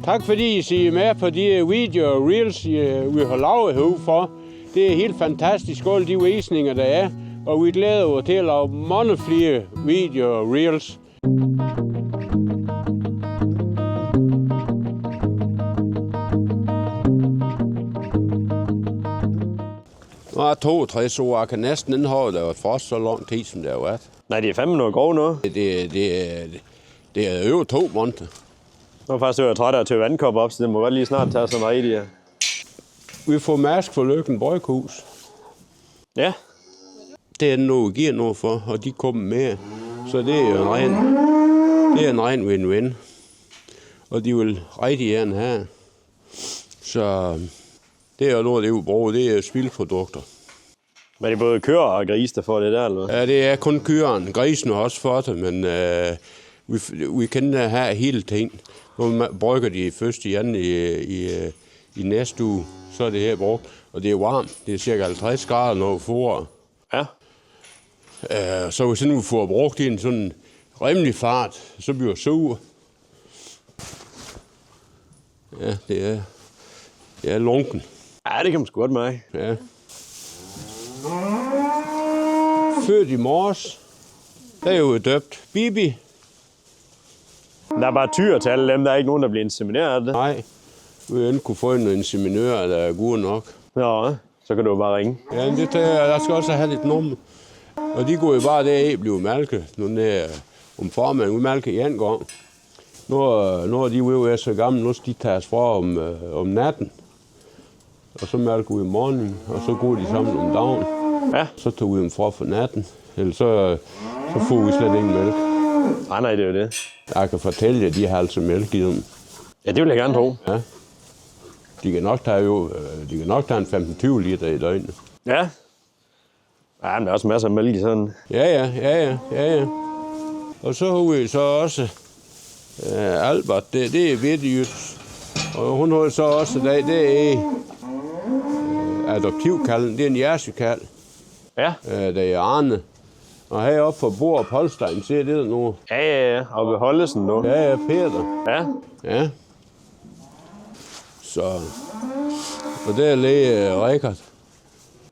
Tak fordi I siger med på de videoer og reels, vi har lavet herude for. Det er helt fantastisk, alle de visninger, der er. Og vi glæder os til at lave mange flere videoer og reels. Nu er jeg 62 år, jeg kan næsten ikke have været frost så lang tid, som det har været. Nej, det er fandme noget grov nu. Det er over 2 måneder. Nu er faktisk træt af at tøve vandkop op, så det må godt lige snart tage sådan rigtigt. Vi får mask for Løkken Bryghus. Ja. Det er noget, vi giver noget for, og de kommer med. Så det er jo en ren win-win. Og de vil rigtig gerne have. Så det er jo noget, det vi bruger. Det er spildprodukter. Men det er både køer og grise, der får det der, eller hvad? Ja, det er kun køerne. Grisen har også fået det, men vi kan have hele ting. Nu brygger de først igen i næste uge, så er det her brugt. Og det er varmt. Det er cirka 50 grader, når vi får. Ja. Så hvis vi får brugt i en sådan rimelig fart, så bliver det sur. Ja, det er lunken. Ja, det kan man sgu godt mærke. Ja. Født i morges, der er jo døbt Bibi. Der er bare tyr til alle dem, der er ikke nogen, der bliver insemineret af det. Nej, vi ikke kunne få en inseminør, der er god nok. Ja, så kan du bare ringe. Ja, der skal også have lidt nummer. Og de går jo bare der og bliver mælket. Nu er om formanden, vi mælker en gang. Nu er de jo være så gamle, nu skal de tages fra om natten. Og så mælker vi om morgenen, og så går de sammen om dagen. Ja. Så tager vi dem fra for natten. Ellers så får vi slet ingen mælk. Nej, det er jo det. Jeg kan fortælle jer, at de har altså mælk i dem. Ja, det vil jeg gerne tro. Ja. De kan nok tage en 15-20 liter i døgnet. Ja. Ja, men der er også masser af mælk i sådan. Ja. Og så har vi så også Albert, det er Vidtjyt. Og hun har så også det er adoptivkalden, det er en jersekald. Ja. Det er Arne. Og heroppe på Borup Holstein, ser det nu. Ja. Og ved Hollesen nu. Ja, Peter. Ja. Så. Og der er læge Rikard.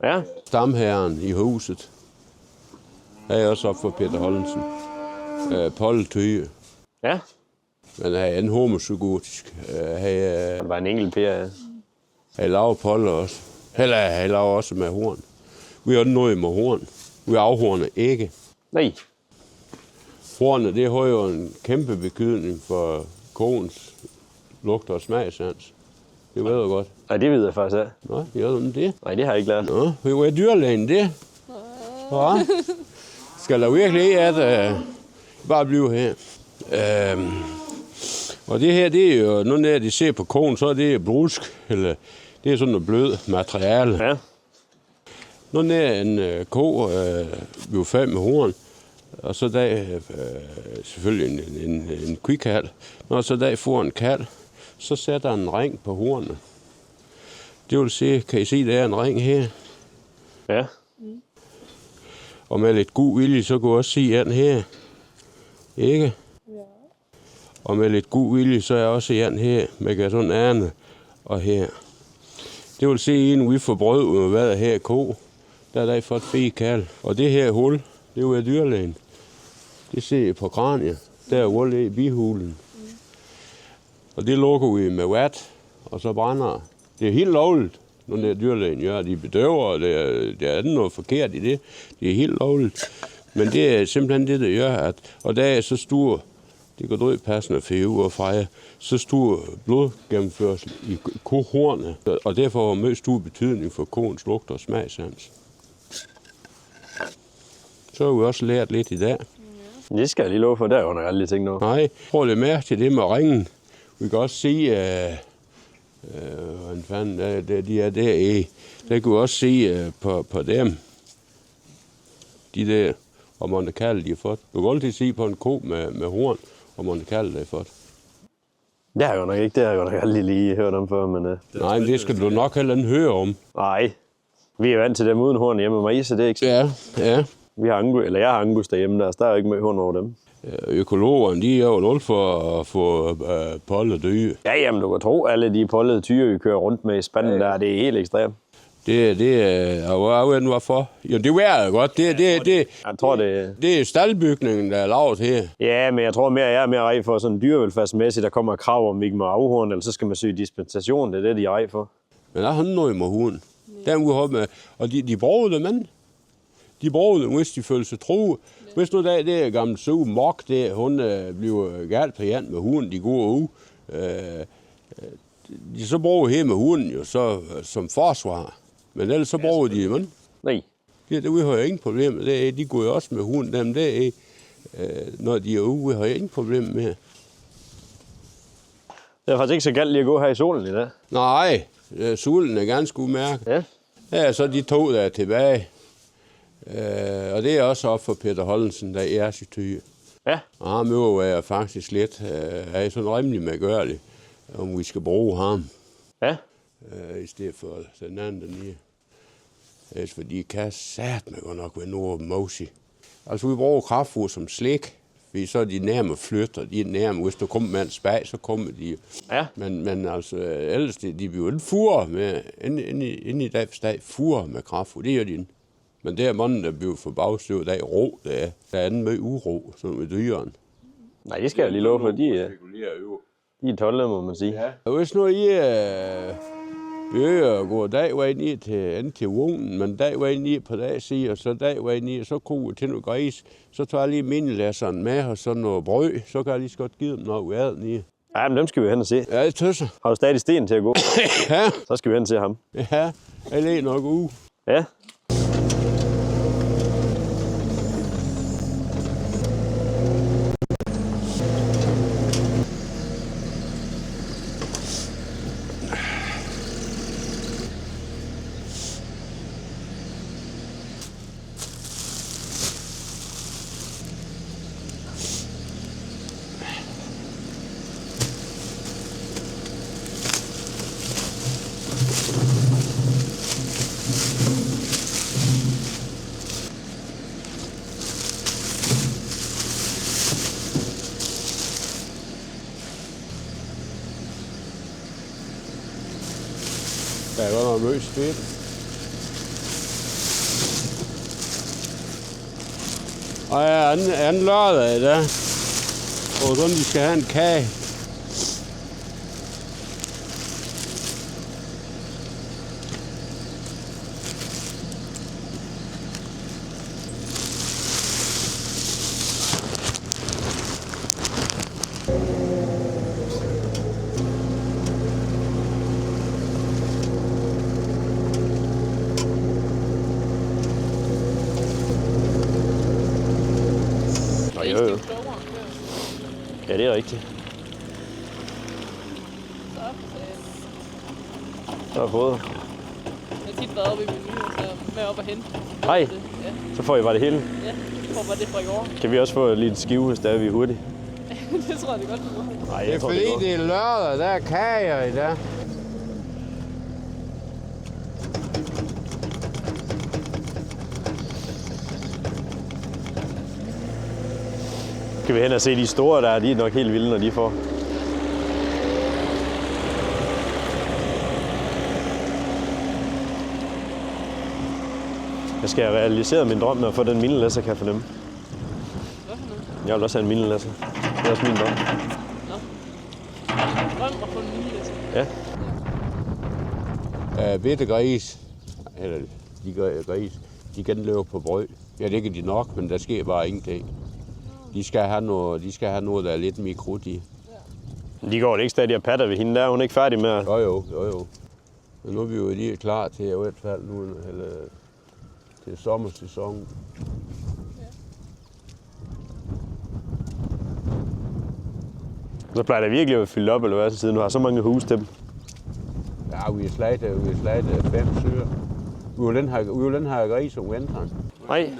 Ja. Stamherren i huset. Her er også op for Peter Hollensen. Polle Tøge. Ja. Men han er en homozygotisk. Det var en enkelt Per, ja. Han laver Polle også. Han laver også med horn. Vi har noget med horn. Vi afhorner ikke. Nej. Hornet, det har jo en kæmpe betydning for koens lugt og smagsans. Det ved jeg godt. Nej, det ved jeg faktisk ikke. Nå, gør du det? Nej, det har jeg ikke lært. Nå, vi er dyrlægen, det. Ja. Skal der virkelig ikke bare blive her? Og det her, det er jo, nu når de ser på koen, så er det brusk, eller det er sådan noget blød materiale. Ja. Nu når en ko bliver færdig med horn, og så der selvfølgelig en kvikkalv. Når så der får en kalv, så sætter en ring på hornet. Det vil sige, kan I se, der er en ring her? Ja. Og med lidt god vilje, så kan I også se den her. Ikke? Ja. Og med lidt god vilje, så er også en her, med sådan ærne og her. Det vil sige, inden vi får brød med hvad her ko, der er der fået fed kalv. Og det her hul, det er jo af dyrlægen. Det ser I på kraniet. Der er hul i bihulen. Og det lukker vi med vat, og så brænder. Det er helt lovligt, når det er dyrlægen gør. De bedøver, og der er ikke noget forkert i det. Det er helt lovligt. Men det er simpelthen det, der gør, at... Og der er så stor, det går drøg passende for EU og Freja, så stor blodgennemførsel i kohornet. Og derfor har mest stor betydning for koens lugt og smagsans. Så har vi også lært lidt i dag. Det skal jeg lige love for, der er jo nok aldrig tænkt noget. Nej, prøv lidt mærke til det med ringen. Vi kan også se, hvordan fanden de er der i. Der kan vi også se på dem. De der, hvor man kalder de har fået. Du kan altid se på en ko med horn, hvor man kalder det har fået. Det har jeg jo nok ikke, det har jeg jo nok aldrig lige hørt om før, men... Nej, men det skal du nok heller ikke høre om. Nej, vi er jo vant til dem uden horn hjemme med mig, så det er ikke så... Ja. Jeg har angus derhjemme, der er jo ikke med horn over dem. Økologerne, de er jo nul for at få pollet dyr. Ja, jamen du kan tro, alle de pollede tyre, vi kører rundt med i spanden der, det er helt ekstremt. Det er hvorfor. Jo, det er godt. Jeg tror, det er staldbygningen, der er lavet her. Ja, men jeg tror mere, jeg er mere rej for sådan dyrevelfærdsmæssigt, der kommer krav om, vi ikke må afhorne, eller så skal man søge dispensation. Det er det, de er rej for. Men der er noget med hunden. Og de bruger det, mand. De bruger det, hvis de føler sig truet. Hvis nu det er gammel Sue Mok, hun bliver galt på jern med hunden, de går ud. De så bruger her med hunden jo så som forsvar. Men ellers så bruger de det, Nej. Det vi har jo ingen problem med det. De går jo også med hunden. Dem det er, når de er ude, har jeg ingen problem med. Det er faktisk ikke så galt lige at gå her i solen i dag. Nej, solen er ganske udmærket. Ja. Ja, så de to, der er tilbage. Og det er også op for Peter Hollensen, der er i Thy. Ja. Og ham er faktisk lidt, er sådan rimelig medgørlig, om vi skal bruge ham. Ja. I stedet for den anden dernede. Altså, for de kan satme godt nok være noget mosi. Altså, vi bruger kraftfugl som slik, fordi så er de nærmere flytter, de er nærmere, hvis der kommer med en spag, så kommer de. Ja. Men altså, ellers, de bliver jo ikke fure med, inde i dag fure med kraftfugl, det gør de ikke. Men det er måden, der bliver for bagstøvet, der er ro, der er anden med uro, sådan med dyrene. Nej, det skal jeg lige love for, de er 12, må man sige. Ja. Og hvis nu I bøger går dagvej ned til vognen, men dagvej ned på dag side, og så dagvej ned, så koger til noget gris, så tager jeg lige mindelæsseren med, og så noget brød, så kan jeg lige så godt give dem noget ad ned. Ja, men dem skal vi hen og se. Ja, det tøsser. Har du stadig sten til at gå? Ja. Så skal vi hen til ham. Ja, jeg læger nok uge. Ja. Der er godt nok møs fedt. Og ja, anden lørdag der. Og sådan, de skal have en kage. Jo. Ja, det er rigtigt. Så har jeg fået. Jeg har tit været oppe i menuen, så med op og hente. Hej. Ja, Så får I bare det hele. ja. Jeg tror bare, det er fra i år. Kan vi også få lidt en skive, hvis der er vi er hurtigt? Det tror jeg, det godt du må. Nej, Det er jeg tror, fordi, det går. det er lørdag, der er kager i dag. Skal vi hen og se de store der, de er nok helt vilde, når de får. Jeg skal have realiseret min drøm med at få den minilæsser, kan jeg fornemme. Hvad for noget? Jeg vil også have en minilæsser. Det er også min drøm. Drøm at få en minilæsser. Ja. Bitte gris, eller de gris, de kan løbe på brød. Ja, det kan de nok, men der sker bare ingenting. De skal have noget, der er lidt mikro i. De går det ikke stadig og patter ved hende der. Hun er ikke færdig med at... Jo. Men nu er vi jo lige klar til i hvert fald nu, eller til sommersæsonen. Så plejer det virkelig at være fyldt op, eller hvad, siden du har så mange hus til dem. Ja, vi har slat 5 søer. Vi vil den have gris om vinteren. Nej.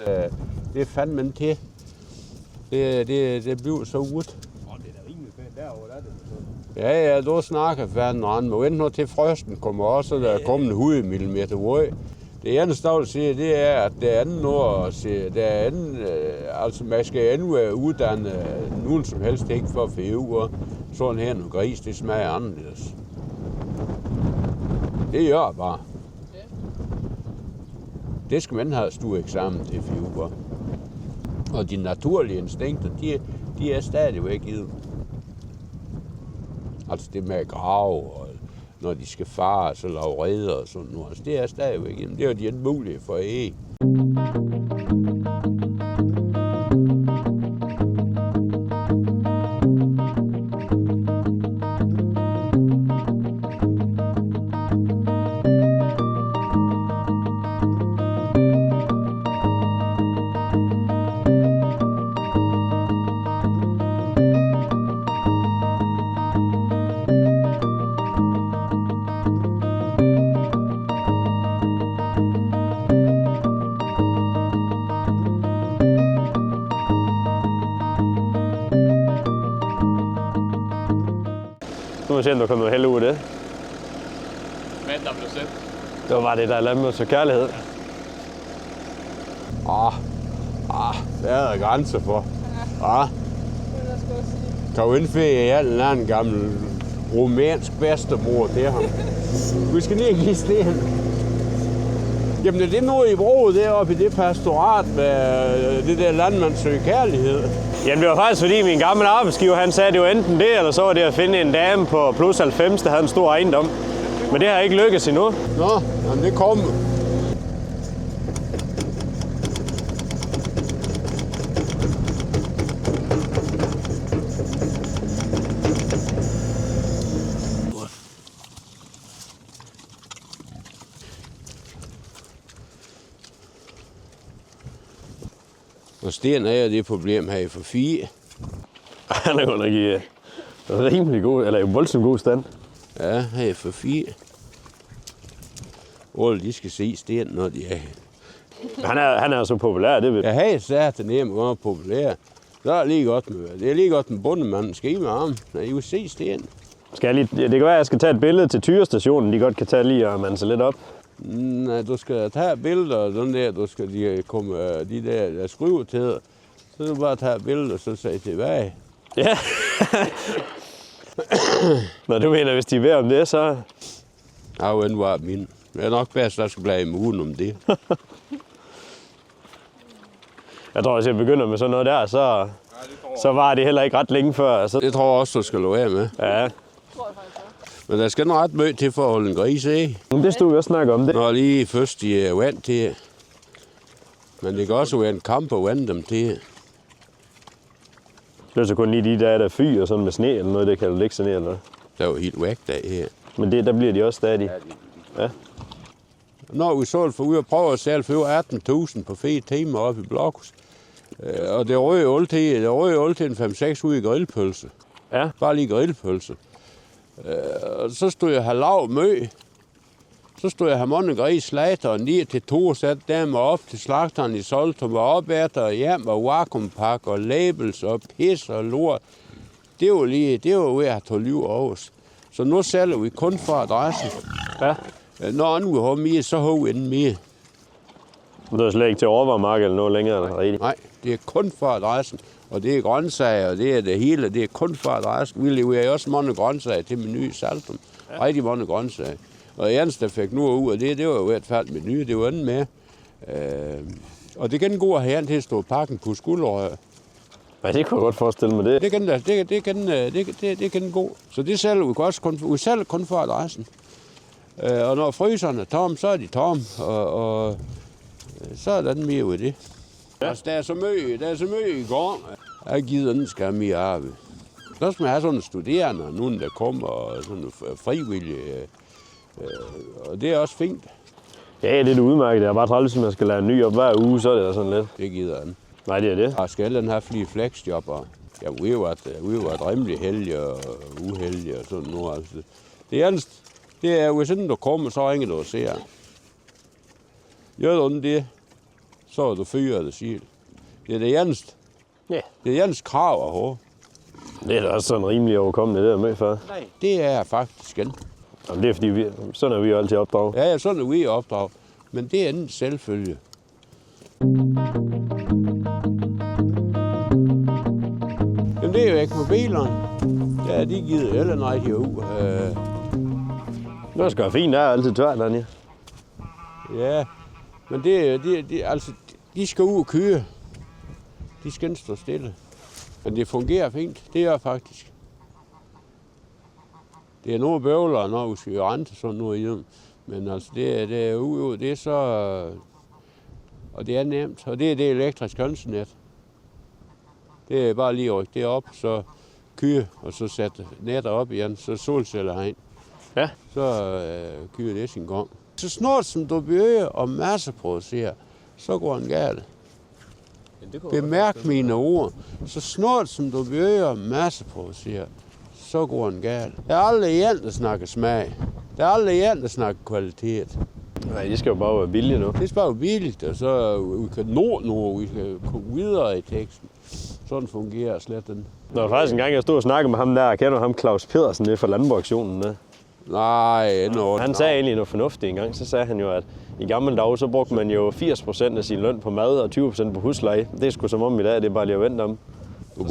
Det er fandme en til. Det bliver så ud. Det er da rimelig pænt derovre, der er det. Ja, du snakker fanden rand. Men vent nu til frosten kommer også, så der er kommet 100 mm våd. Det eneste, jeg vil sige, det er, at der er andet noget at se. Der er andet, altså man skal endnu uddanne nogen som helst ikke for at finde ud af, sådan her nogle gris, det smager anderledes. Det gør bare. Det skal man have stor eksamen til at finde ud af. Og de naturlige instinkter, de er stadigvæk i dem. Altså det med at grave, og når de skal fare, så lave reder og sådan noget. Altså det er stadigvæk i dem. Det er jo de ikke mulige for at æge. Nu må vi se, om der kommer noget held ud af det. Hvad der blev sendt? Det var bare det, der lavede mig så kærlighed. Der er der grænser for. Kan jo indføre i alt en anden gammel romansk bedstemor til ham. Vi skal lige give sten. Jamen er det noget, I bruger deroppe i det pastorat med det der landmand søger kærlighed? Jamen det var faktisk fordi min gamle arbejdsgiver, han sagde, at det var enten det, eller så var det at finde en dame på plus 90, der havde en stor ejendom. Men det har ikke lykkes endnu. Nå, jamen det kommer. Og Sten er det problem her i for 4. Han er jo nok i rimelig god, eller i voldsomt god stand. Ja, her i for 4. Alle de skal se Sten, når de er her. Han er så populær, det ved jeg. Ja, her er sat nemme og populær. Så er det lige godt med. Det er lige godt med bundemanden. Skal I med ham? Når I vil se Sten. Skal jeg lige, det kan være, at jeg skal tage et billede til Tyrestationen. De godt kan tage lige og mande sig lidt op. Nej, du skal tage billeder og sådan der. Du skal komme de der skriver til dig. Så du bare tage billeder og så sige tilbage. Ja. Nå, du mener, hvis de er ved om det, så... Ja, hvor var min. Det er nok bedst, at jeg skal blive immun om det. Jeg tror, hvis jeg begynder med sådan noget der, så var det heller ikke ret længe før. Så... Det tror jeg også, du skal lade være med. Ja. Men der skal en ret møg til for at holde en gris af. Det stod vi også snakke om det. Når lige først de er vant til. Men det kan også være en kamp at vande dem til. Det er så kun lige de der fyr og sådan med sne eller noget, det kan du lægge sig ned eller noget. Der er jo helt væk der her. Men det, der bliver de også stadig. Ja. Når vi så for ud og prøve at sælge for 18.000 på 4 timer oppe i Blokhus. Og det røg alt til en 5-6 ude i grillpølse. Ja. Bare lige grillpølse. Og så stod jeg her lav møg. Så stod jeg her mange gris slagteren lige til 2 og satte dem op til slagteren i Soltum og op efter hjem og vakuumpak og labels og pis og lort. Det var ved at tage liv over os. Så nu sælger vi kun for adressen. Ja. Når nu har mere, så har vi inden mere. Det er slet ikke til overvarmark eller noget længere, eller rigtigt? Nej, det er kun for adressen. Og det er grøntsager, og det er det hele. Det er kun for adressen. Vi leverer også mange grøntsager til Meny i Saltum. Ja. Rigtig mange grøntsager. Og eneste, der fik nu ud af det var jo i hvert fald Meny. Det var anden med. Og det kan den gode herren til at stå pakken på skulderøjer. Ja, det kunne jeg godt forestille mig det. Det kan den gå. Så det sælger vi også kun, vi sælger kun for adressen. Og når fryserne er tom, så er de tom, og så er der den mere ud det. Ja. Altså, der er så mye i gang. Jeg gider den skal have mere arbejde. Så skal man have sådan studerende, og nogen der kommer, og sådan frivillige. Og det er også fint. Ja, det er det udmærket. Det er bare træls, hvis man skal lade en ny op hver uge, så er det sådan lidt. Det gider den. Nej, det er det. Og skal den have flere flexjobber. Ja, vi har været rimelig heldige og uheldige og sådan noget. Altså, det er jo sådan, du kommer, så ringer du og ser. Gør du det, så er du fyret eller siger. Det er det eneste. Ja. Det er eneste krav at have. Det er da også sådan rimelig overkommeligt, det er med for. Nej, det er faktisk ikke. Jamen, det er fordi, sådan er vi jo altid opdraget. Ja, sådan er vi opdraget. Men det er en selvfølge. Jamen det er jo ikke mobilerne. Ja, de gider heller nej herude. Det skal være fint, der er altid tørt dernede. Ja, men altså, de skal ud og køre. De skal ikke stå stille. Men det fungerer fint. Det gør faktisk. Det er noget bøvler, når vi skal rente sådan noget hjem. Men altså, det er ude, det er så... Og det er nemt. Og det er det elektriske hønsenet. Det er bare lige at rykke det op, så køre, og så sætte netter op igen, så solceller herind. Ja. Så kører det sin gang. Så snart som du bøger og masseproducerer, så går den galt. Bemærk mine ord. Så snart som du bøger og masseproducerer, så går den galt. Der er aldrig en, der snakker smag. Der er aldrig en, der snakker kvalitet. Nej, det skal jo bare være billigt nu. Det skal bare være billigt, og så vi kan nå noget, vi kan komme videre i teksten. Sådan fungerer slet den. Der var faktisk en gang, jeg stod og snakkede med ham der. Kender du ham, Claus Pedersen, nede fra Landboaktionen? Nej, Han sagde egentlig noget fornuftigt en gang. Så sagde han jo, at i gamle dage, så brugte man jo 80% af sin løn på mad og 20% på husleje. Det er sgu som om i dag, det er bare lige at vente om. Du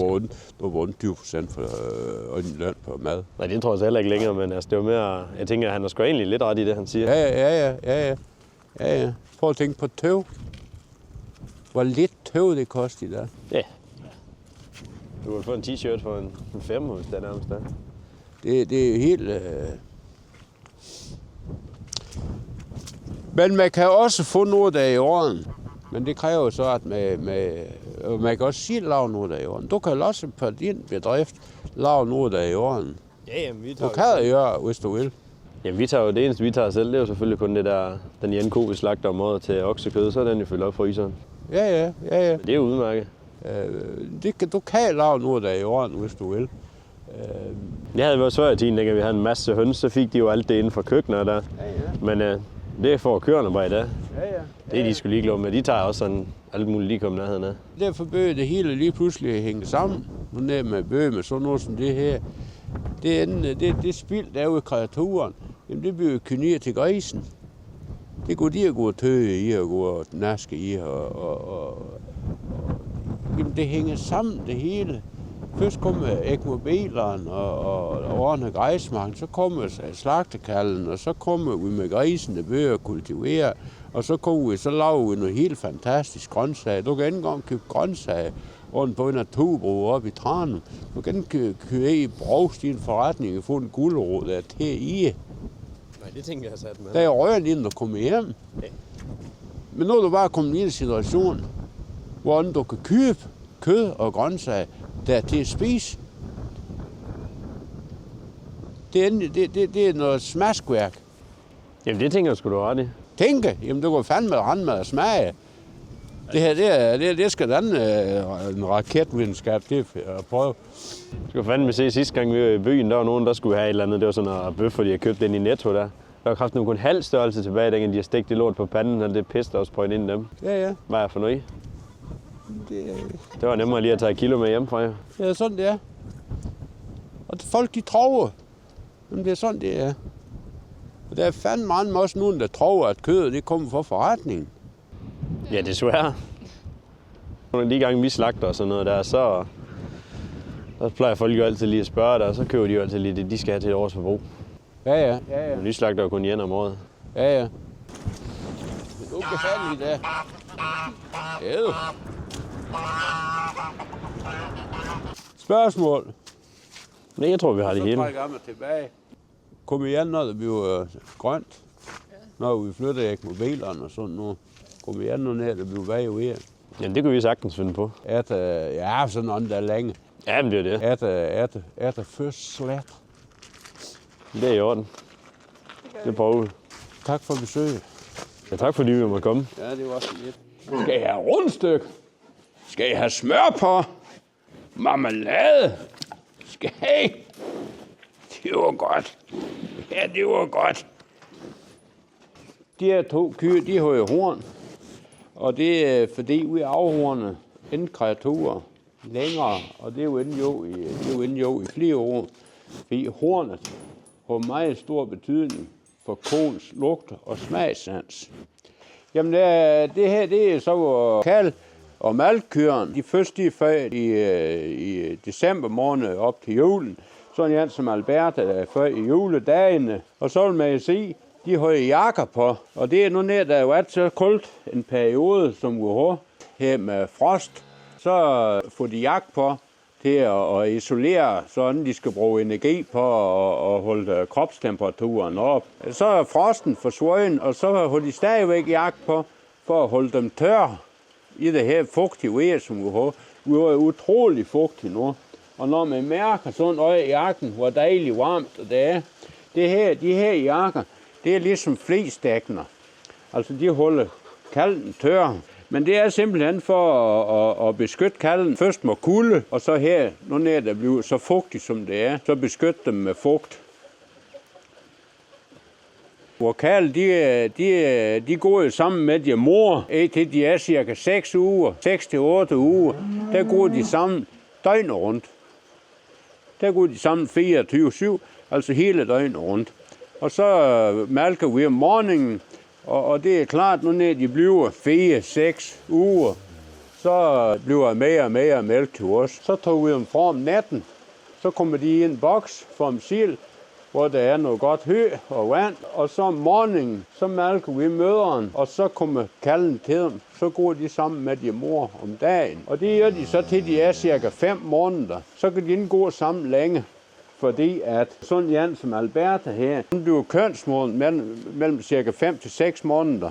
var 20% for din løn på mad. Nej, det tror jeg så heller ikke længere, men altså, det var mere... Jeg tænker, at han har sgu egentlig lidt ret i det, han siger. Ja. Prøv at tænke på tøv. Hvor lidt tøv det koster i dag. Ja. Du kan få en t-shirt for en 5, hvis det er nærmest der. Det er helt... Men man kan også få noget der i orden. Men det kræver så, at man kan også selv lave noget der i orden. Du kan også på din bedrift lave noget der i orden. Ja, jamen, vi tager... Du kan det gøre, hvis du vil. Jamen, vi tager jo det eneste, vi tager selv. Det er jo selvfølgelig kun det der, den ene ko, vi slagter om året til oksekød. Så er den jo fyldt op fryseren. Ja. Det er udmærket. Du kan lave noget der i orden, hvis du vil. Jeg havde været før i tiden, dengang vi havde en masse høns, så fik de jo alt det inden for køkkenet der. Ja. Men det får køerne bare i dag. Ja. Det er de sgu ligeglade med. De tager også sådan alt muligt lige kommet nærheden af. Derfor bøger det hele lige pludselig at hænge sammen. Nu ned med bøger med sådan noget som det her. Det spild, der er jo i kreaturen, jamen det bliver jo kynier til grisen. Det går de at gå og tøge i og gå og naske i. Jamen det hænger sammen det hele. Først kommer ekmobileren og ordner græsmarken, så kommer slagtekallen, og så kommer vi med grisen, der bøger og kultiverer, og så laver vi noget helt fantastisk grøntsager. Du kan ikke engang købe grøntsager rundt på en naturbro oppe i Tranum. Du kan køre i Brogst i en forretning og få en gulerod, der er til i. Nej, det tænker jeg sat med. Der er røren inden du kommer hjem. Ja. Men nu er du bare kommet i en situation, hvor du kan købe kød og grøntsager, der er til at spise. Det er noget smaskværk. Jamen, det tænker jeg sgu du ret i. Tænke, jamen du kan fandme rende med at smage. Det her, det skal en raketvidenskab til at prøve. Jeg skulle fandme se sidste gang vi var i byen, der var nogen, der skulle have et eller andet. Det var sådan noget bøf, de har købt den i Netto der. Der var kraftigt kun halv størrelse tilbage, dengang de har stegt det lort på panden, og det piste også sprøjt ind i dem. Ja. Hvad er jeg for noget? Det var nemmere lige at tage et kilo med hjem fra jer. Ja, sådan det er. Og folk, de tror, men det er sådan, det er. Og der er fandme også nogen, der tror, at kødet det kommer fra forretningen. Ja, desværre. Nogle af de gange, vi slagter og sådan noget der, så plejer folk jo altid lige at spørge dig, og så køber de jo altid lige det, de skal have til et års forbrug. Ja. Men vi slagter jo kun igen om året. Ja. Men du kan fandme det. Ja, du. Spørgsmål? Nej, jeg tror, vi har det hele. Så trækker jeg mig tilbage. Kom igen, når det bliver grønt. Når vi flytter ekmobilerne og sådan noget. Kom igen, når det bliver bagud. Jamen, det kunne vi sagtens finde på. Ja, sådan noget der længe. Jamen, det er det. Er det først slet? Det er i orden. Det prøver vi. Tak for besøget. Ja, tak fordi vi måtte komme. Ja, det var også lidt. Skal I have rundstykke? Skal I have smør på? Marmelade? Skal I? Det var godt. Ja, det var godt. De her 2 kyr, de har jo horn. Og det er fordi vi afhorner en kreaturer længere. Og det er jo inde i flere år. Fordi hornet har meget stor betydning for koens lugt og smagssans. Jamen, det her, det er så hvor kalv og malkkyrene. De første, de er født i december måned op til julen. Sådan en som Albert er født i juledagene. Og så vil man sige, de har jakker på. Og det er nu ned, der er jo været så koldt en periode, som vi har her med frost. Så får de jakke på til at isolere, sådan de skal bruge energi på at holde kropstemperaturen op. Så er frosten forsvundet, og så har de stadigvæk jakke på for at holde dem tørre i det her fugtige vejr, som vi har. Vi er utrolig fugtige nu. Og når man mærker sådan noget i jakken, hvor dejligt varmt det er, de her jakker, det er ligesom flisdækkende. Altså de holder kalden tør. Men det er simpelthen for at beskytte kalden først med kulde, og så her, nu når det bliver så fugtigt som det er, så beskytte dem med fugt. Hvor kalde, de går jo sammen med de mor, til de er cirka 6 uger, 6-8 uger, der går de sammen døgnet rundt. Der går de sammen 24/7, altså hele døgnet rundt. Og så malker vi om morgenen, og det er klart, nu når de bliver 4-6 uger, så bliver mere og mere mælk til os. Så tager vi dem fra om natten, så kommer de i en boks for en sil, hvor der er noget godt hø og vand. Og så om morgenen, så malker vi møderen, og så kommer kalden til dem. Så går de sammen med de mor om dagen. Og det gør de så til de er cirka 5 måneder. Så kan de ikke gå sammen længe. Fordi at sådan en som Alberta her, den bliver kønsmoden mellem cirka 5 til 6 måneder.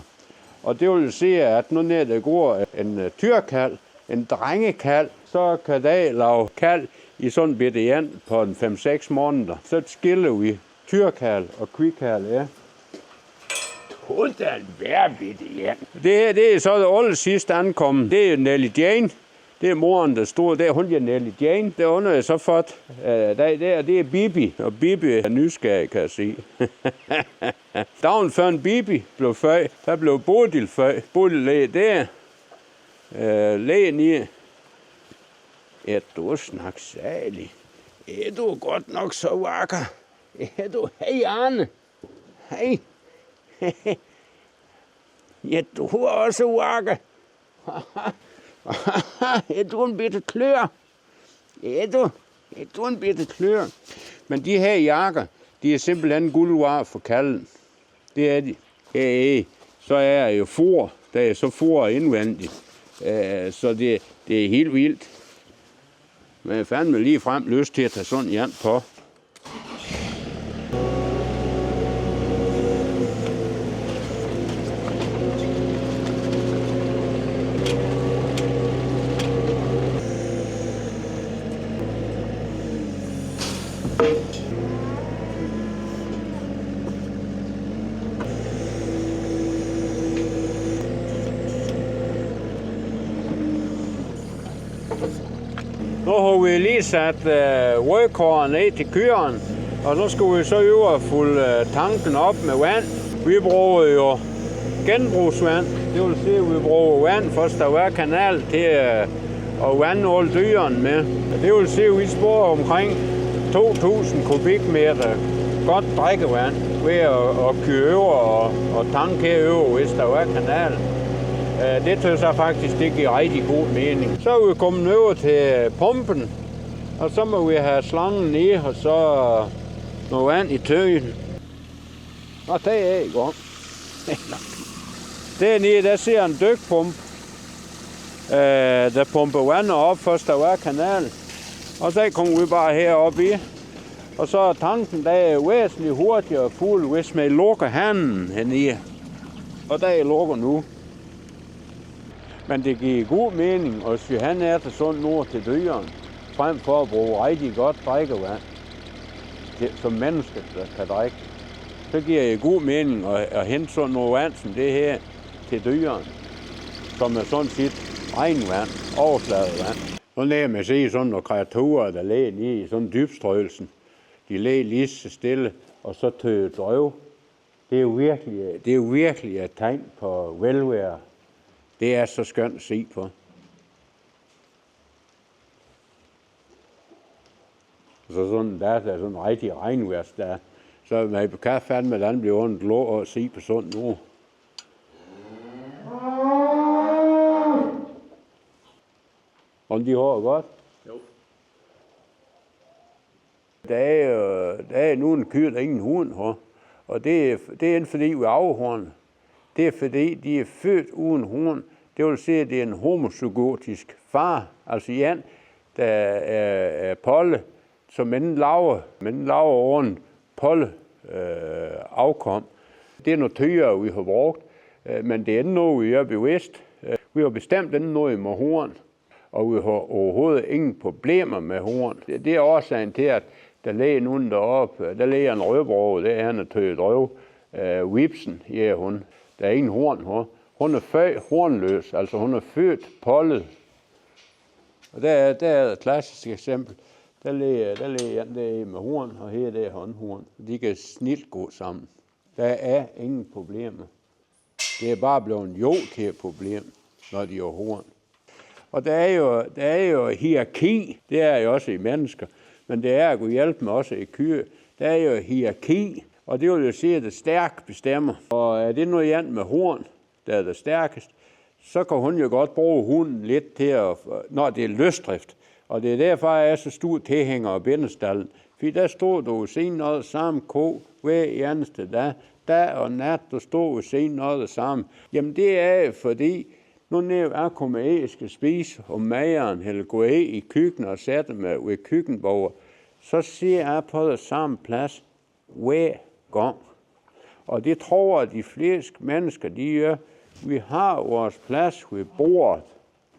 Og det vil sige, at nu når der går en tyrkald, en drengekald, så kan der lave kald i sådan en bitte jan på en 5-6 måneder. Så skiller vi tyrkald og kvikald, ja. Hvordan vær bitte jan? Det er så det aller sidste ankommet. Det er Nelly Jane. Det er moren, der stod der. Hun er Nelly Jane. Det har jeg så fået. Det er Bibi. Og Bibi er nysgerrig, kan jeg sige. Dagen før en Bibi blev født, der blev Bodil født. Bodil læge der. Lægen i. Er du snak særlig? Er du godt nok så vakker? Er du? Hej, Arne. Hej. Ja, du er også vakker. Er du en bitte klør? Er du en bitte klør? Men de her jakker, de er simpelthen guldvarer for kalden. Det er de. Så er jo for, der er så for indvendigt. Så det er helt vildt. Men jeg fandt mig lige frem lyst til at tage sådan en på. Nu har vi lige sat rødkåren ned til køren, og nu skal vi så øve at fylde tanken op med vand. Vi bruger jo genbrugsvand, det vil sige, at vi bruger vand for Stavær Kanal til at vande alle dyrene med. Det vil sige, at vi sparer omkring 2.000 kubikmeter godt drikkevand ved at køre over og tanke herover ved Stavær Kanal. Det synes jeg faktisk, det giver rigtig god mening. Så er vi kommet over til pumpen, og så må vi have slangen i, og så noget vand i tøjen. Og det er i gang. Dernede, der ser en dykpump, der pumper vandet op for Stavær Kanal. Og så kommer vi bare heroppe i. Og så er tanken, der er væsentligt hurtigere fuld, hvis man lukker handen hernede. Og der er lukker nu. Men det giver god mening at sy han er til sådan noget til dyrene, frem for at bruge rigtig godt drikkevand, som mennesker kan drikke. Så giver det god mening at hente sådan noget vand som det her til dyrene, som er sådan set regnvand, overfladevand. Så lærer man se sådan nogle kreaturer, der læger i sådan dybstrøgelsen. De læger lige så stille, og så tøger drøv. Det er jo virkelig et tegn på velvære. Det er så skønt at se på. Så sådan, der er sådan en rigtig regnværs der. Så man kan fandme, hvordan bliver ondt lov at se på sådan nu. Om de har godt? Jo. Der er nogle kyr, der ingen horn har. Og det er ikke fordi, vi er afhorn. Det er fordi, de er født uden horn. Det vil sige, at det er en homozygotisk far, altså en, der er polle, som enten laver orden polle afkom. Det er noget tyre, vi har brugt, men det er ikke noget, vi er bevidst. Vi har bestemt ikke noget med horn, og vi har overhovedet ingen problemer med horn. Det er årsagen til, at der ligger nogen deroppe. Der ligger en rødbrog, det er han er tøjet røv. Vipsen, ja hun. Der er ingen horn her. Hun er født hornløs, altså hun er født pollet. Og der er et klassisk eksempel. Der ligger en der med horn, og her der er håndhorn. De kan snilt gå sammen. Der er ingen problemer. Det er bare blevet en jo-til-problem, når de har horn. Og der er jo hierarki, det er jo også i mennesker, men det er at kunne hjælpe med også i kyr. Der er jo hierarki, og det vil jo sige, at det stærk bestemmer. Og er det noget andet med horn, der er det stærkest, så kan hun jo godt bruge hunden lidt til, når det er løsdrift. Og det er derfor, jeg er så stor tilhænger af bindestallen. For der står du og ser noget samme ko hver eneste dag. Dag og nat, du står og ser noget samme. Jamen det er fordi, nu jeg kommer af, skal spise om mageren, eller gå af i køkkenet og sætte mig ved køkkenbordet, så ser jeg på det samme plads hver gang. Og det tror jeg, de fleste mennesker, de gør. Vi har vores plads ved bordet,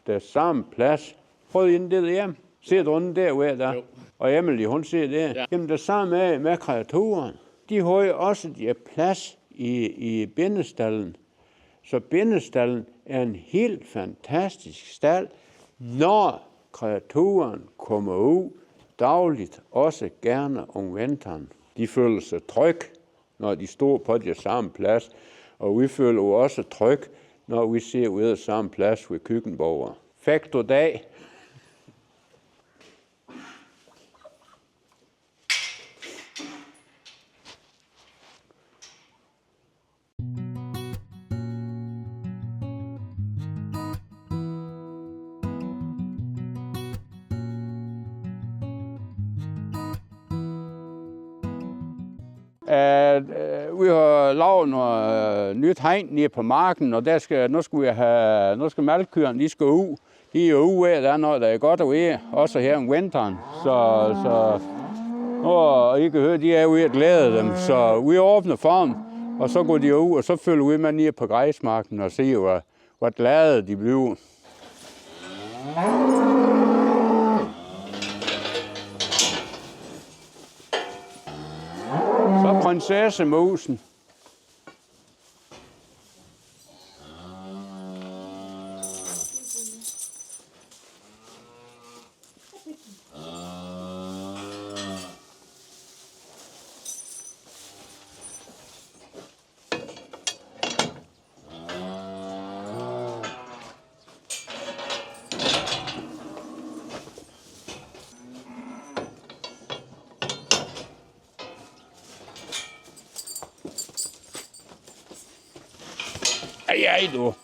der samme plads. Prøv ind det hjem. Ser du den der hver dag? Og Emily, hun ser det. Ja. Jamen det samme er med kreaturen. De har jo også de plads i bindestallen. Så bindestallen er en helt fantastisk stald, når kreaturen kommer ud dagligt, også gerne om vinteren. De føler sig tryg, når de står på det samme plads, og vi føler jo også tryg, når vi ser ud af samme plads ved køkkenbordet. Faktor dag. Vi har lavet noget nyt hegn nede på marken, og nu skal malkekyrene, de skal ud. De er jo ude af, der er noget, der er godt at være, også her om vinteren. Så og I kan høre, de er ude at glæde dem, så vi åbner for dem, og så går de ud, og så følger vi med nede på græsmarken og ser, hvor glade de bliver. Så prinsessemusen. Ej, du.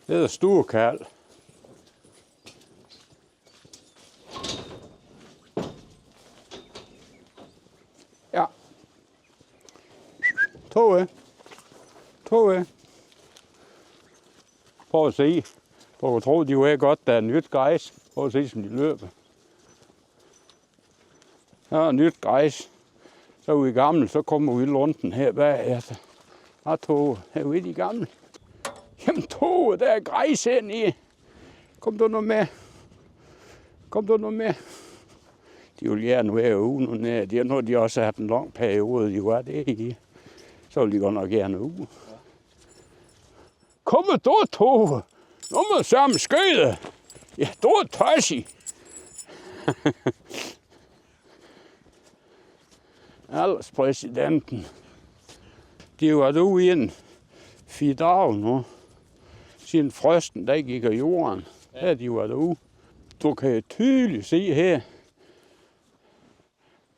Det er storkald. Ja. Tove. Prøv at se. Prøv at tro, de er godt, der er nyt græs. Prøv at se, som de løber. Der er nyt græs. Så er vi gamle, så kommer vi i lunden her bagefter. Og Tove, her er vi de gamle. Jamen Tove, der er græs hernede. Kom du nu med. De vil gerne være ude nu. Når de også har haft en lang periode, de var det i. Så vil de godt nok gerne ude. Kom du, Tove. Nu må du sammen skøde. Ja, du er tøjsig. Alderspræsidenten. De har været ude i en 4 dage nu. Siden frosten, der gik af jorden. Her har de været ude. Du kan tydeligt se her,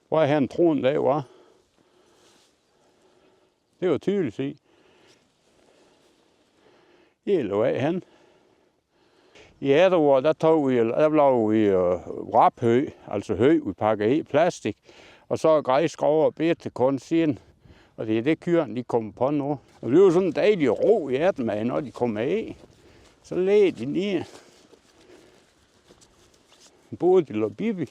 hvor han troen der var. Det var tydeligt at se. Helt af hen. I efteråret, der lavede vi raphø, altså hø, vi pakker i plastik, og så græs, grov og bete kun siden. Og det er det kyrene, de kommer på nu. Og det er jo sådan en dejlig ro i eftermiddag, når de kommer af. Så læger de ned. Bodil og Bibi.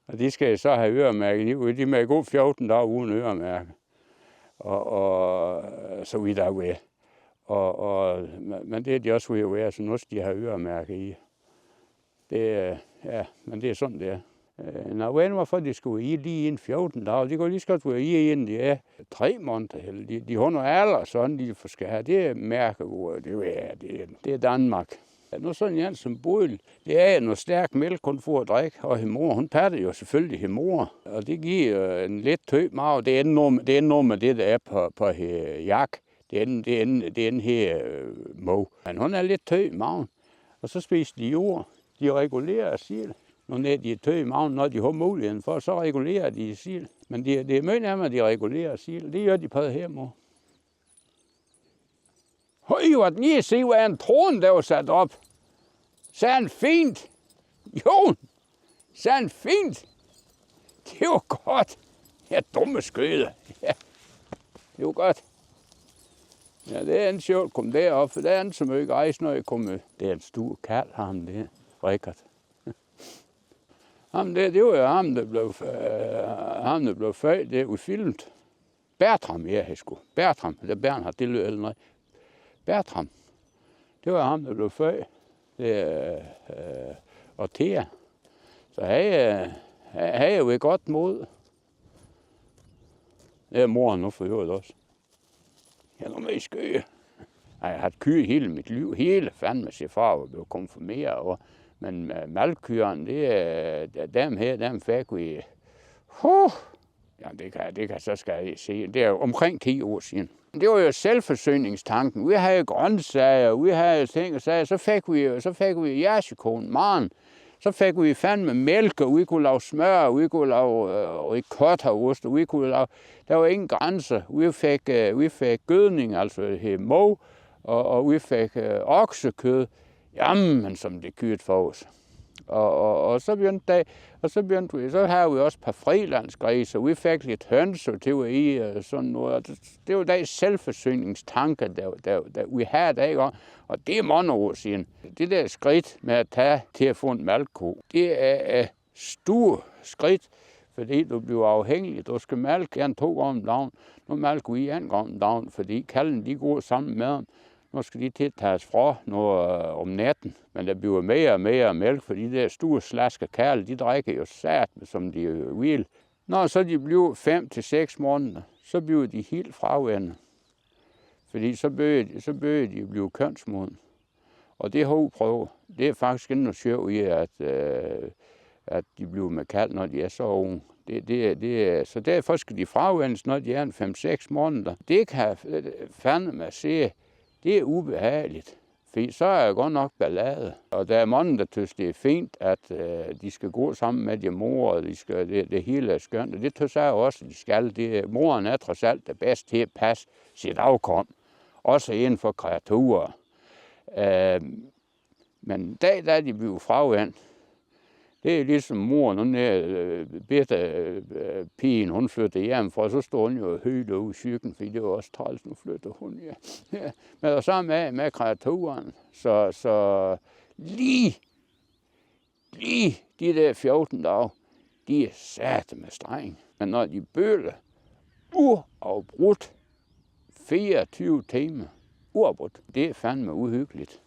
Og de skal så have øremærke. De må gå 14 dage uden øremærke. Og så vidt jeg ved. Men det er de også ved at være, så nu skal de have øremærke i. Men det er sådan, det er. Når ved hvorfor de skulle i lige inden 14 dage, de går lige så godt være i inden de er 3 måneder. De har noget alder, sådan de skal have. Det er mærkeord, det er Danmark. Nu sådan en som Bodil, det er noget stærk mælk, kun for at drikke, og hemor, hun patter jo selvfølgelig hemor. Og det giver en lidt tø mave. Det er noget med det, der er på jak. Det er en her mov. Men hun er lidt tø i maven. Og så spiser de jord. De regulerer sil. Når de er tø i maven, når de har muligheden for, så regulerer de sil. Men det er meget nærmere, at de regulerer sil. Det gør de på det her måde. Høj, hvor den lige se, hvad en trone, der var sat op. Så han fint. Jo, så han fint. Det var godt. Ja, dumme skøde. Ja, det var godt. Ja, det er en sjovt, kom derop, for der er en så mye rejse, når jeg kommer. Det er en stor kald, ham der, Rikard. Ham der, det var jo ham, der blev født, det er filmet. Bertram, ja, sgu. Bertram, det er Bernhard, det lød eller noget. Bertram, det var ham, der blev født. Og Thea. Så havde jeg jo et godt mod. Det er moren nu for øvrigt også. Jeg er med i skøge. Jeg har haft kyr hele mit liv. Hele fandme sig far var blevet konfirmeret. Men malkyrene, dem fik vi... det kan så skal jeg se. Det er omkring 10 år siden. Det var jo selvforsyningstanken. Vi havde grøntsager, vi havde ting og sager. Så fik vi jersikon, maren. Så fik vi fandme mælk, og vi kunne lave smør, og vi kunne lave ricottaost, og vi kunne lave... Der var ingen grænser. Vi fik gødning, altså mov, og vi fik oksekød. Jamen, som det kørte for os. Og så begyndte vi, så havde vi også et par frilandsgrise, og vi fik lidt høns, og det var i sådan noget. Det var der selvforsyningstanker, der vi havde der, ikke? Og det er mange år siden. Det der skridt med at tage til at få en malkko, det er et stort skridt, fordi du bliver afhængig. Du skal malke 2 gange om dagen. Nu malker vi 1 gang om dagen, fordi kalden de går sammen med dem. Nu skal de til at tages fra om natten, men der bliver mere og mere mælk, for de der store slaske kærle, de drikker jo sat, som de vil. Når så de bliver 5 til 6 måneder, så bliver de helt fraværende. Fordi så bør de blive kønsmoden. Og det hovedprøve, det er faktisk ikke noget sjovt i, at de bliver med kalv, når de er så unge. Så derfor skal de fraværnes, når de er 5-6 måneder. Det kan fandme se. Det er ubehageligt, for så er jeg godt nok ballade. Og der er mange, der synes, det er fint, at de skal gå sammen med de mor, og det hele er skønt. Og det synes jeg også, at de skal. Moren er trods alt det bedste til at passe sit afkom, også inden for kreaturer. Men da de bliver fravendt, det er ligesom moren, hun er bedre pigen, hun flytter hjemmefra, så står hun jo og højt ude i cyklen, fordi det var også træls, nu flytter hun, ja. Men der så med kreaturen, så lige de der 14 dage, de er sat med streng. Men når de bøler uafbrudt 24 timer, uafbrudt, det er fandme uhyggeligt.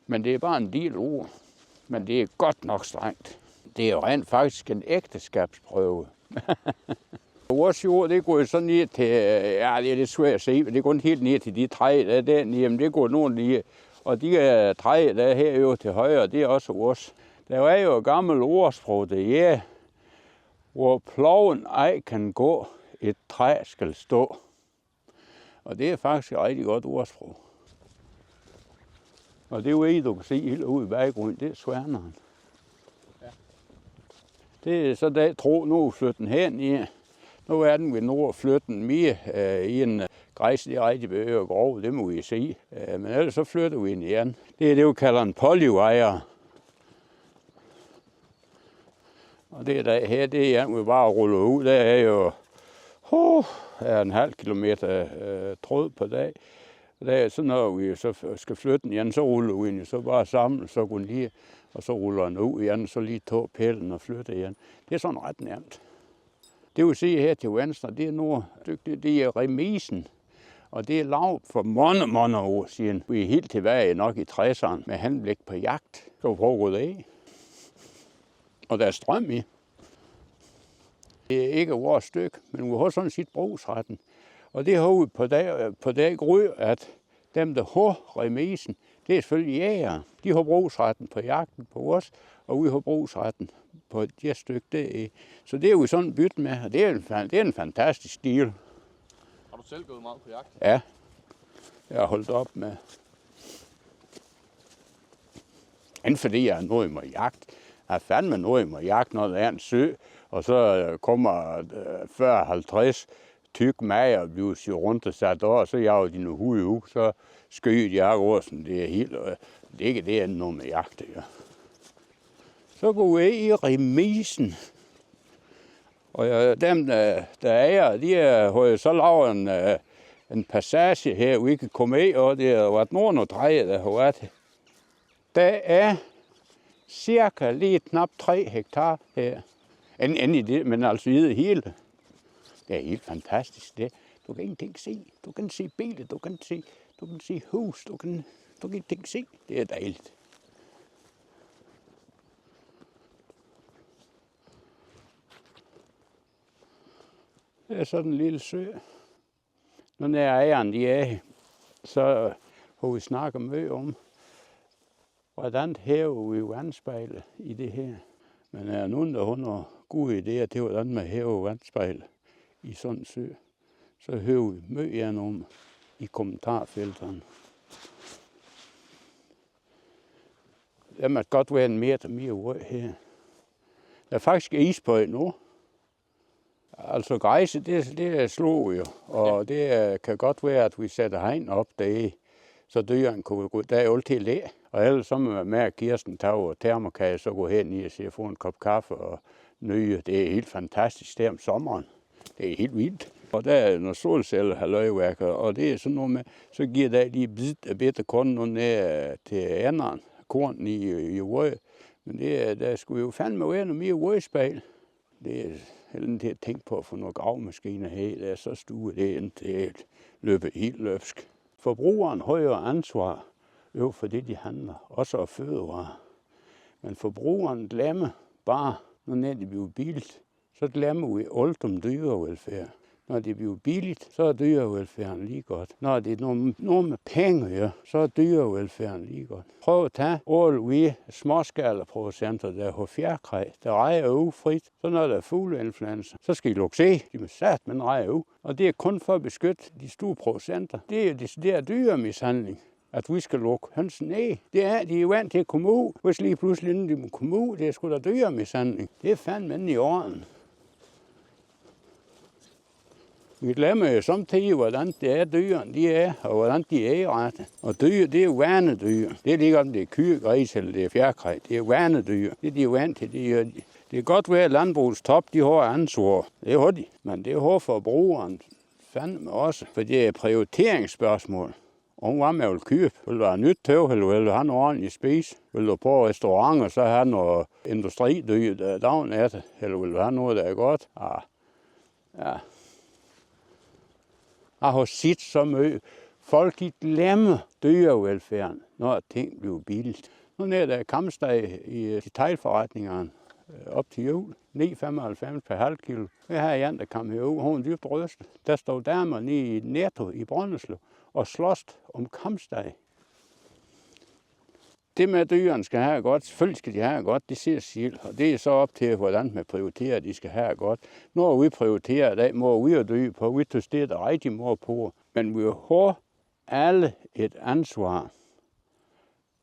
Men det er bare en del ord. Men det er godt nok strengt. Det er jo rent faktisk en ægteskabsprøve. Vores jord, det går jo så ned til, ja, det er lidt svært at se, men det går helt ned til de træ, der er dernede. Jamen, det går nogen lige. Og de træ, der er herovre til højre, det er også vores. Der er jo et gammelt ordsprog, det er, hvor ploven ej kan gå, et træ skal stå. Og det er faktisk et rigtig godt ordsprog. Og det er jo en, du kan se helt ude i baggrunden, det er sværneren. Ja. Det er så der tro, nu flytter den hen i. Nu er den ved nord flytten mere i en græs, det er rigtig behøver grov, det må vi se. Men ellers så flytter vi ind igen. Det er det, vi kalder en polywejer. Og det der her, det er igen, vi bare ruller ud. Der er jo er en halv kilometer tråd på dag. Så når vi så skal flytte den igen, så ruller vi den så bare sammen, så går den lige, og så ruller den ud igen, så lige tog pælen og flytter igen. Det er sådan ret nemt. Det vi ser her til venstre, det er noget dygtigt. Det er remisen, og det er lavet for mange år siden. Vi er helt tilbage nok i 60'erne med henblik på jagt. Så vi prøver at gå af. Og der er strøm i. Det er ikke vores stykke, men vi har sådan set brugsretten. Og det har vi på dag grød, at dem, der har remisen, det er selvfølgelig jæger. De har brugsretten på jagten på os, og vi har brugsretten på det stykke der. Så det er jo sådan bytte med, og det er en fantastisk stil. Har du selv gået meget på jagt? Ja, jeg har holdt op med. Inden fordi jeg er noget med jagt. Jeg er fandme noget med jagt, når der er en sø, og så kommer 40-50 tyk mager og bliver sig rundt og sat over, og så jager de nogle hud ud, så skyder de over, sådan det er helt, det er ikke det, andet noget med jagt, ja. Så går vi i remisen, og dem, der er, de har jo så lavet en passage her, vi kan komme i, og det har været nogen og dreje, der har været. Der er cirka lige knap 3 hektar her. End i det, men altså i det hele. Det er helt fantastisk det. Du kan ingenting se. Du kan se biler, du kan se hus, du kan ingenting se. Det er dejligt. Det er sådan en lille sø. Når der er ejeren, de er, så har vi snakket meget om, hvordan hæver vi vandspejlet i det her. Men er nogen, der har nogle gode idéer til, hvordan man hæver vandspejlet i sådan en sø, så hører vi meget om i kommentarfelterne. Der må godt være en meter mere rød her. Der er faktisk is på nu. Altså græsset, det slår jo, og det kan godt være, at vi sætter hegn op der, så dyrene kunne gå. Der er jo altid læ. Og ellers så må man med, at Kirsten tager termokage, så gå hen i og se, få en kop kaffe og nyde. Det er helt fantastisk der om sommeren. Det er helt vildt. Og der er nogle solceller, halvøjeværker, og det er sådan noget med, så giver der lige bid af bedre korn ned til anderen, korn i rød. Men der skulle jo fandme være noget mere rødspejl. Det er heldigt til at tænke på at få nogle gravmaskiner her, der er så stue det ind til at løbe helt løbsk. Forbrugeren har jo ansvar for det, de handler, også af fødevarer. Men forbrugeren glemmer bare, når det bliver billigt, så glemmer vi alt om dyrevelfærd. Når det bliver billigt, så er dyrevelfærden lige godt. Når det er noget med penge, ja, så er dyrevelfærden lige godt. Prøv at tage alle vi småskalaproducenter, der har fjerkræ, der rejer ud frit. Så når der er fugleinfluenza, så skal I lukke se, de må sat, men rejer ud. Og det er kun for at beskytte de store producenter. Det er dyremishandling, at vi skal lukke hønsen ned. De er jo vant til at komme ud. Hvis lige pludselig inden de må komme ud, det er sgu da dyremishandling. Det er fandme i orden. Vi glemmer jo samtidig, hvordan det er dyrene, de er, og hvordan de er i rette. Og dyr, det er jo vanedyr. Det er ikke om det er kyr, gris eller det er fjerkræ. Det er vanedyr. Det er de jo vant til. Det er godt være, at landbrugets top, de har ansvar. Det har de. Men det har forbrugeren fandme også. For det er prioriteringsspørgsmål. Og hvad man vil købe? Vil du have nyt tøv, eller vil du have noget ordentligt spise? Vil du på restaurant, og så have noget industridyr, der er dagen af det? Eller vil du have noget, der er godt? Ja. Jeg har set så meget. Folk de glemmer dyrevelfærden, når ting bliver billigt. Nu er der kampsdag i detailforretningerne op til jul. 9,95 per halv kilo. Jeg har en, der kom herud, hun er dybt rystet. Der stod damer nede i Netto i Brønderslev og slås om kampsdag. Det med, at dyrene skal have godt, selvfølgelig skal de have godt, det siger sig. Og det er så op til, hvordan man prioriterer, at de skal have godt. Når vi prioriterer det, må vi jo dyr på, vi tager stedet rigtig meget på. Men vi har alle et ansvar.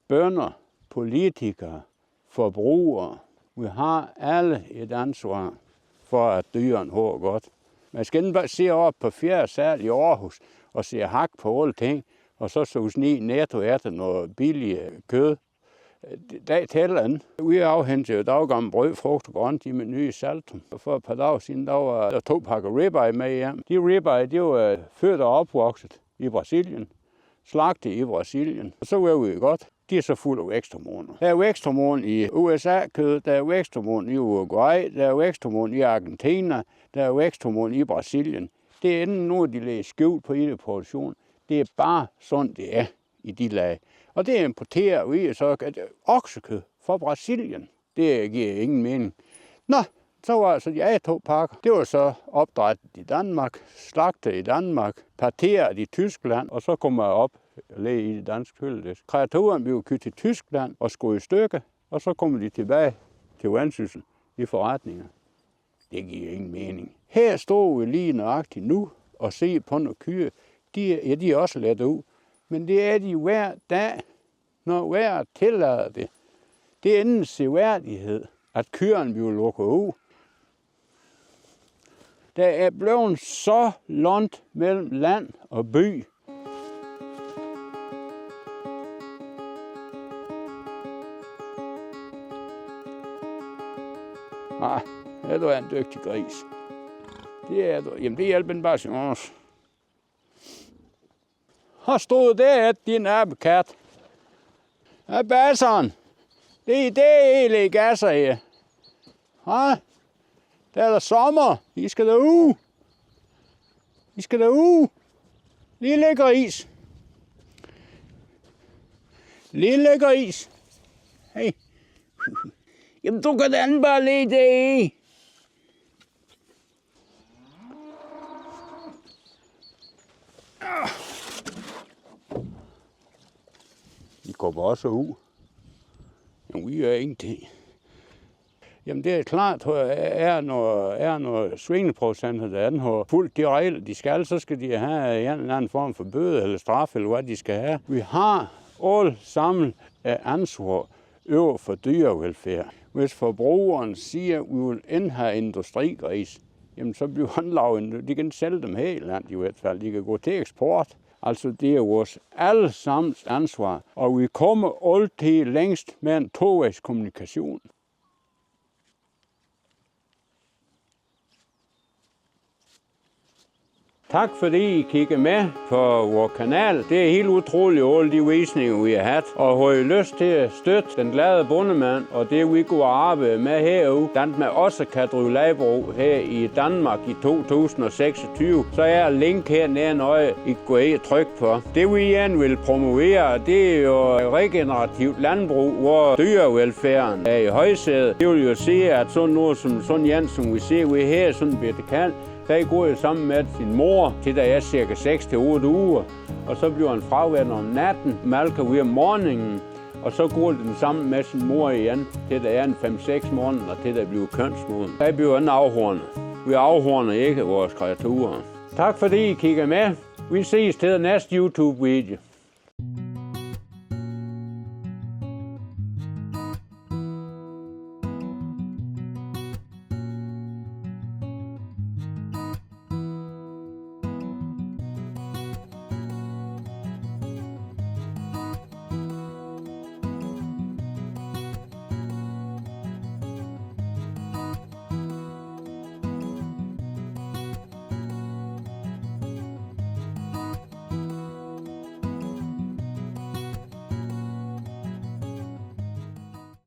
Bønder, politikere, forbrugere. Vi har alle et ansvar for, at dyrene har godt. Man skal ikke bare se op på 4. sal i Aarhus og se hak på alle ting, og så sus ned netto efter noget billigt kød. Det tæller ikke. Vi afhentede jo daggammel brød, frugt og grønt i mit nye saltum. For et par dage siden, der var 2 pakker ribeye med hjem. De ribeye, de var født og opvokset i Brasilien. Slagtet i Brasilien. Og så var vi godt. De er så fulde af væksthormoner. Der er væksthormon i USA-kød, der er væksthormon i Uruguay, der er væksthormon i Argentina, der er væksthormon i Brasilien. Det er ikke noget, de lægger skjult på i det produktion. Det er bare sådan, det er i de lag. Og det importerer vi så oksekød fra Brasilien. Det giver ingen mening. Nå, så var altså de 2 pakker. Det var så opdrættet i Danmark, slagtet i Danmark, parteret i Tyskland, og så kommer jeg op og lægge i det danske køledæsk. Kreaturen blev købt til Tyskland og skåret i stykker, og så kommer de tilbage til Vendsyssel i forretninger. Det giver ingen mening. Her står vi lige nøjagtigt nu og ser på nogle kyr. De er også let ud, men det er de hver dag, når vejret tillader det. Det er ingen seværdighed, at kyrene bliver lukket ud. Der er blevet så langt mellem land og by. Nej, du er en dygtig gris. Det er du. Jamen, det hjælper en bare chance. Har stået der, din abekat. Ja, basseren. Det er egentlig gasser her. Ja, der er der sommer. I skal derud. I skal derud. Lille gris. Lille gris. Hey. Jamen, du kan da bare lægge det i. De kommer også ud. Jamen, vi gør ingenting. Jamen, det er klart, at er noget svineproducenter, der har fuldt de regler, de skal, så skal de have en eller anden form for bøde eller straf, eller hvad de skal have. Vi har alle sammen ansvar over for dyrevelfærd. Hvis forbrugeren siger, at vi vil ikke have industrigris, jamen så bliver han lavet. De kan sælge dem her i landet i hvert fald. De kan gå til eksport. Altså det er vores allesammens ansvar, og vi kommer altid længst med en tovejes kommunikation. Tak fordi I kigger med på vores kanal. Det er helt utroligt alle de visninger, vi har haft. Og har I lyst til at støtte den glade bondemand, og det vi går arbejde med herude, den med også kan drive landbrug her i Danmark i 2026, så er link her nede, I går ind og trykke på. Det vi gerne vil promovere, det er jo regenerativt landbrug, hvor dyrevelfærden er i højsædet. Det vil jo sige, at sådan noget som vi ser, vi her sådan bitte kan. Der går jeg sammen med sin mor, til da jeg er cirka 6-8 uger. Og så bliver han fraværet om natten, malker vi om morgenen. Og så går den sammen med sin mor igen, til der er en 5-6 måneder, til der bliver kønsmoden. Der bliver en afhornet. Vi afhorner ikke vores kreaturer. Tak fordi I kigger med. Vi ses til næste YouTube-video.